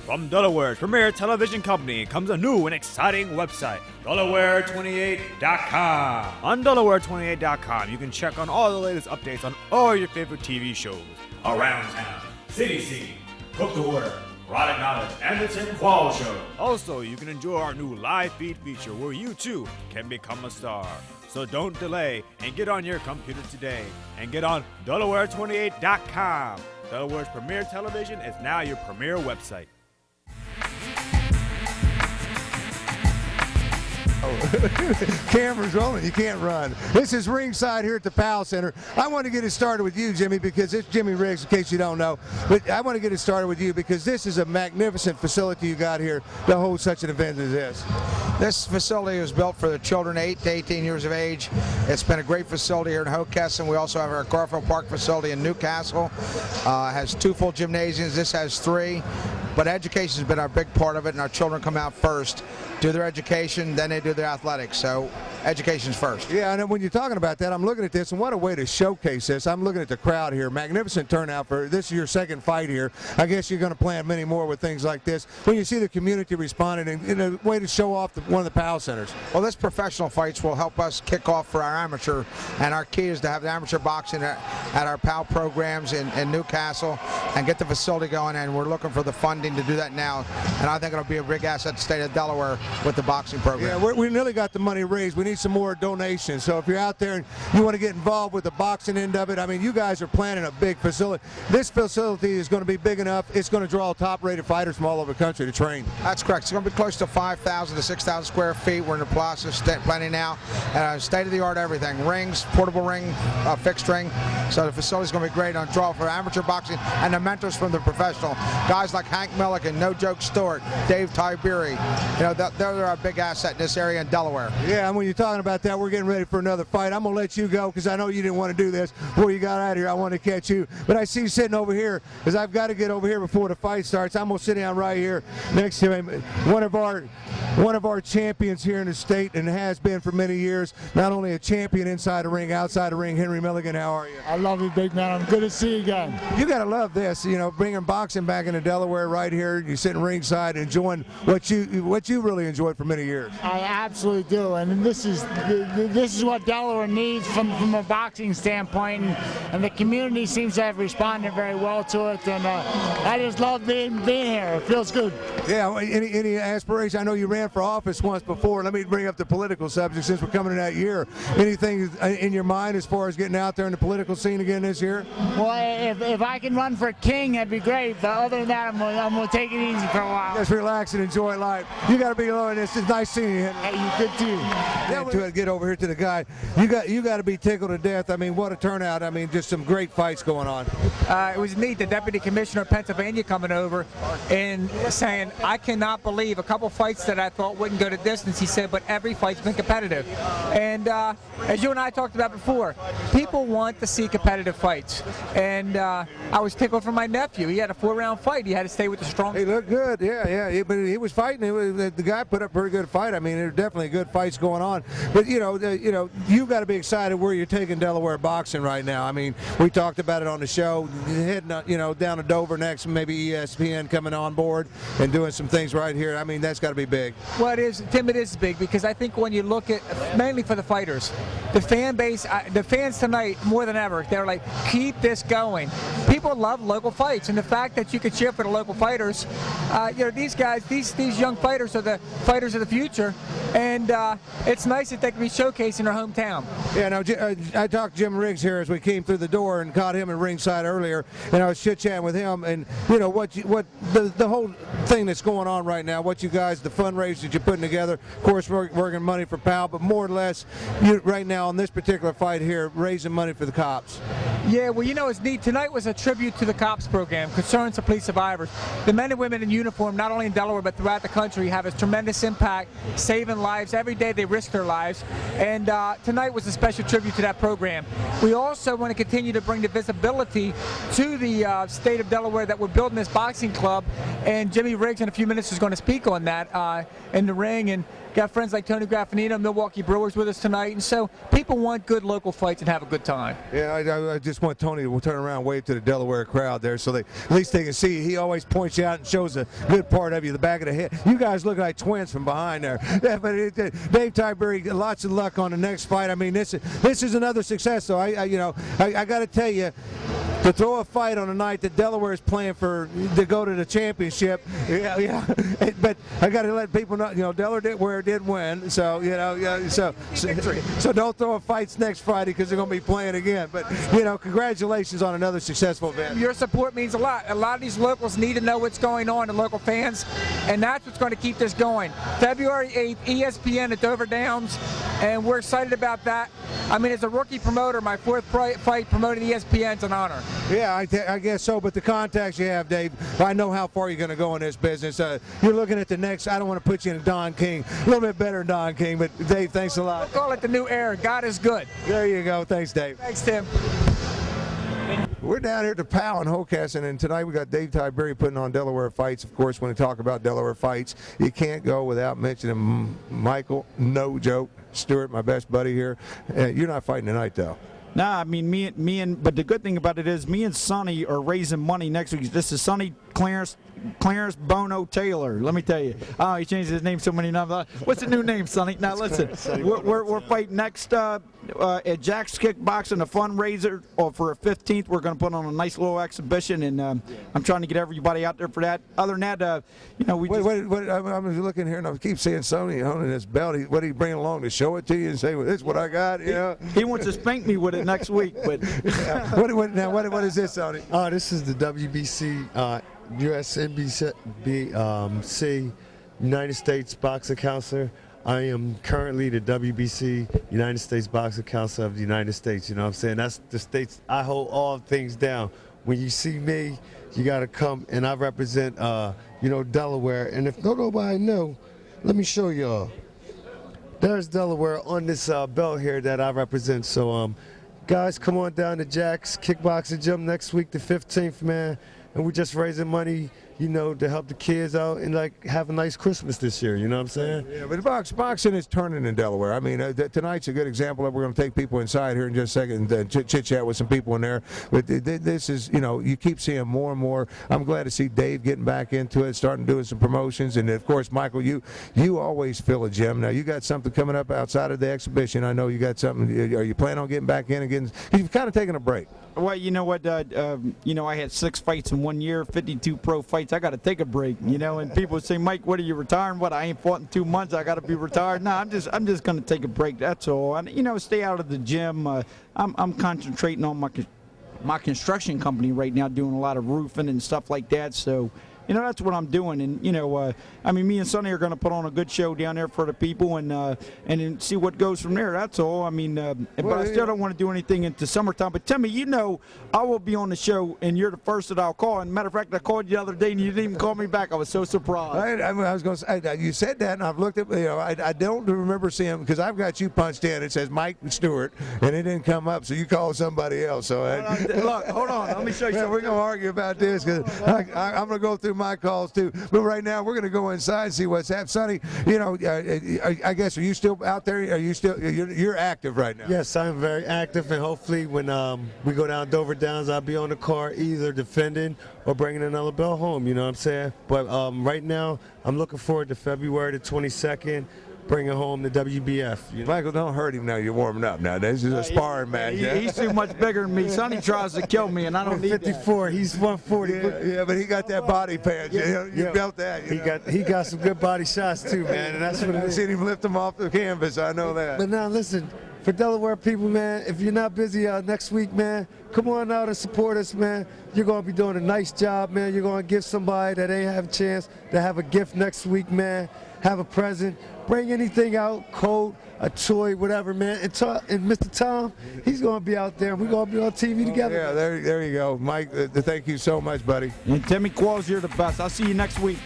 From Delaware's premier television company comes a new and exciting website, Delaware28.com. On Delaware28.com, you can check on all the latest updates on all your favorite TV shows around town, city scene, cook to order, product knowledge, and the Tim Qual Show. Also, you can enjoy our new live feed feature where you too can become a star. So don't delay and get on your computer today and get on Delaware28.com. Delaware's premier television is now your premier website. Camera's rolling, you can't run. This is ringside here at the Powell Center. I want to get it started with you, Jimmy, because it's Jimmy Riggs, in case you don't know. But I want to get it started with you because this is a magnificent facility you got here to hold such an event as this. This facility was built for the children 8 to 18 years of age. It's been a great facility here in Hokesson. We also have our Garfield Park facility in Newcastle. Has 2 full gymnasiums. This has 3. But education has been our big part of it, and our children come out first, do their education, then they do their athletics. So education's first. Yeah, and when you're talking about that, I'm looking at this, and what a way to showcase this. I'm looking at the crowd here. Magnificent turnout for this is your second fight here. I guess you're going to plan many more with things like this. When you see the community responding, and in a way to show off one of the Powell Centers. Well, this professional fights will help us kick off for our amateur, and our key is to have the amateur boxing at our Powell programs in Newcastle and get the facility going, and we're looking for the funding to do that now, and I think it'll be a big asset to the state of Delaware with the boxing program. Yeah, we nearly got the money raised. We need some more donations. So if you're out there and you want to get involved with the boxing end of it, I mean, you guys are planning a big facility. This facility is going to be big enough. It's going to draw top-rated fighters from all over the country to train. That's correct. It's going to be close to 5,000 to 6,000 square feet. We're in the process planning now. State-of-the-art everything. Rings, portable ring, fixed ring. So the facility is going to be great on draw for amateur boxing and the mentors from the professional. Guys like Hank Milligan, No Joke Stewart, Dave Tiberi. You know, they're a big asset in this area in Delaware. Yeah, and when you're talking about that, we're getting ready for another fight. I'm going to let you go because I know you didn't want to do this before you got out of here. I want to catch you. But I see you sitting over here because I've got to get over here before the fight starts. I'm going to sit down right here next to him. One of our champions here in the state and has been for many years. Not only a champion inside the ring, outside the ring. Henry Milligan, how are you? I love you, big man. I'm good to see you again. You got to love this, you know, bringing boxing back into Delaware right here. You're sitting ringside enjoying what you really enjoyed for many years. I absolutely do, and this is what Delaware needs from a boxing standpoint, and the community seems to have responded very well to it, and I just love being here. It feels good. Yeah, any aspiration? I know you ran for office once before. Let me bring up the political subject since we're coming in that year. Anything in your mind as far as getting out there in the political scene again this year? Well, if I can run for king, that'd be great, but other than that, I'm going to take it easy for a while. Just relax and enjoy life. You got to be loving this. It's nice seeing you, Henry. Hey, you good too. Get over here to the guy. You got to be tickled to death. I mean, what a turnout. I mean, just some great fights going on. It was neat, the Deputy Commissioner of Pennsylvania coming over and saying, I cannot believe a couple fights that I thought wouldn't go to distance. He said, but every fight's been competitive. And as you and I talked about before, people want to see competitive fights. And I was tickled for my nephew. He had a 4-round fight. He had to stay with the strong. He looked good, yeah. But he was fighting. The guy put up a pretty good fight. I mean, there are definitely good fights going on. But you got to be excited where you're taking Delaware boxing right now. I mean, we talked about it on the show. Heading down to Dover next, maybe ESPN coming on board and doing some things right here. I mean, that's got to be big. Well, it is, Tim. It is big because I think when you look at mainly for the fighters, the fan base, the fans tonight more than ever, they're like, keep this going. People love local fights, and the fact that you could cheer for the local fighters, these guys, these young fighters are the fighters of the future, and it's nice that they can be showcased in their hometown. Yeah, now I talked to Jim Riggs here as we came through the door and caught him at ringside earlier, and I was chit-chatting with him, and what the whole thing that's going on right now, what you guys, the fundraisers that you're putting together, of course, working money for PAL, but more or less, right now on this particular fight here, raising money for the cops. Yeah, well, it's neat. Tonight was a tribute to the COPS program, Concerns of Police Survivors. The men and women in uniform, not only in Delaware but throughout the country, have a tremendous impact, saving lives. Every day they risk their lives, and tonight was a special tribute to that program. We also want to continue to bring the visibility to the state of Delaware that we're building this boxing club, and Jimmy Riggs in a few minutes is going to speak on that in the ring, and Got friends like Tony Graffinino, Milwaukee Brewers with us tonight, and so people want good local fights and have a good time. Yeah, I just want Tony to turn around and wave to the Delaware crowd there so at least they can see you. He always points you out and shows a good part of you, the back of the head. You guys look like twins from behind there. Yeah, but Dave Tiberi, lots of luck on the next fight. I mean, this is another success, though. I got to tell you, to throw a fight on a night that Delaware is playing to go to the championship, yeah. But I got to let people know, Delaware did win, so so don't throw a fights next Friday because they're going to be playing again. But congratulations on another successful event. Your support means a lot. A lot of these locals need to know what's going on, the local fans, and that's what's going to keep this going. February 8th, ESPN at Dover Downs, and we're excited about that. I mean, as a rookie promoter, my fourth fight promoting ESPN's an honor. Yeah, I guess so, but the contacts you have, Dave, I know how far you're going to go in this business. You're looking at the next, I don't want to put you in Don King, a little bit better than Don King, but Dave, thanks a lot. We'll call it the new era. God is good. There you go. Thanks, Dave. Thanks, Tim. We're down here at the Powell in Hocassin, and tonight we got Dave Tiberi putting on Delaware Fights. Of course, when we talk about Delaware Fights, you can't go without mentioning Michael, no joke, Stewart, my best buddy here. You're not fighting tonight, though. Nah, I mean, but the good thing about it is me and Sonny are raising money next week. This is Sonny Clarence Bono Taylor. Let me tell you. Oh, he changed his name so many times. What's the new name, Sonny? Now listen, we're fighting next at Jack's Kickboxing, a fundraiser for a 15th. We're going to put on a nice little exhibition, and I'm trying to get everybody out there for that. Other than that, wait, I'm looking here, and I keep seeing Sonny holding his belt. What did he bring along to show it to you and say, well, this is what I got? He wants to spank me with it next week. But what is this, Sonny? Oh, this is the WBC USNBC United States Boxing Counselor. I am currently the WBC United States Boxing Counselor of the United States. You know what I'm saying? That's the states. I hold all things down. When you see me, you got to come, and I represent, Delaware. And if nobody know, let me show y'all. There's Delaware on this belt here that I represent. So, guys, come on down to Jack's Kickboxing Gym next week, the 15th, man. And we're just raising money, to help the kids out and have a nice Christmas this year. You know what I'm saying? Yeah, but boxing is turning in Delaware. I mean, tonight's a good example of. We're going to take people inside here in just a second and chit chat with some people in there. But this is, you keep seeing more and more. I'm glad to see Dave getting back into it, starting doing some promotions, and of course, Michael, you always fill a gym. Now you got something coming up outside of the exhibition. I know you got something. Are you planning on getting back in again? You've kind of taken a break. Well, you know what? I had 6 fights in 1 year, 52 pro fights. I got to take a break, and people say, Mike, what are you retiring? What? I ain't fought in 2 months. I got to be retired. No, I'm just going to take a break. That's all. And stay out of the gym. I'm concentrating on my construction company right now, doing a lot of roofing and stuff like that. So. That's what I'm doing, and me and Sonny are going to put on a good show down there for the people, and then see what goes from there. That's all. But I still don't want to do anything into summertime. But Timmy, I will be on the show, and you're the first that I'll call. And matter of fact, I called you the other day, and you didn't even call me back. I was so surprised. I was going to say, you said that, and I've looked at, I don't remember seeing, because I've got you punched in. It says Mike Stewart, and it didn't come up, so you called somebody else. So look, hold on, let me show you. Yeah, we're going to argue about this because I'm going to go through my calls too, but right now we're going to go inside and see what's happening. Sonny, I guess, are you still out there? Are you still? You're active right now. Yes, I'm very active, and hopefully when we go down Dover Downs, I'll be on the card either defending or bringing another belt home. You know what I'm saying? But right now, I'm looking forward to February the 22nd. Bringing home the WBF. Michael, don't hurt him now. You're warming up now. This is a sparring match. He's too much bigger than me. Sonny tries to kill me, and I don't need 54. That. He's 140. Yeah, but he got that body punch. You built that. He got some good body shots too, man. And that's what I've seen him lift him off the canvas. I know that. But now listen, for Delaware people, man, if you're not busy next week, man, come on out and support us, man. You're going to be doing a nice job, man. You're going to give somebody that ain't have a chance to have a gift next week, man. Have a present. Bring anything out, coat, a toy, whatever, man. And Mr. Tom, he's going to be out there. We're going to be on TV together. Yeah, there you go. Mike, thank you so much, buddy. And Timmy Qualls, you're the best. I'll see you next week.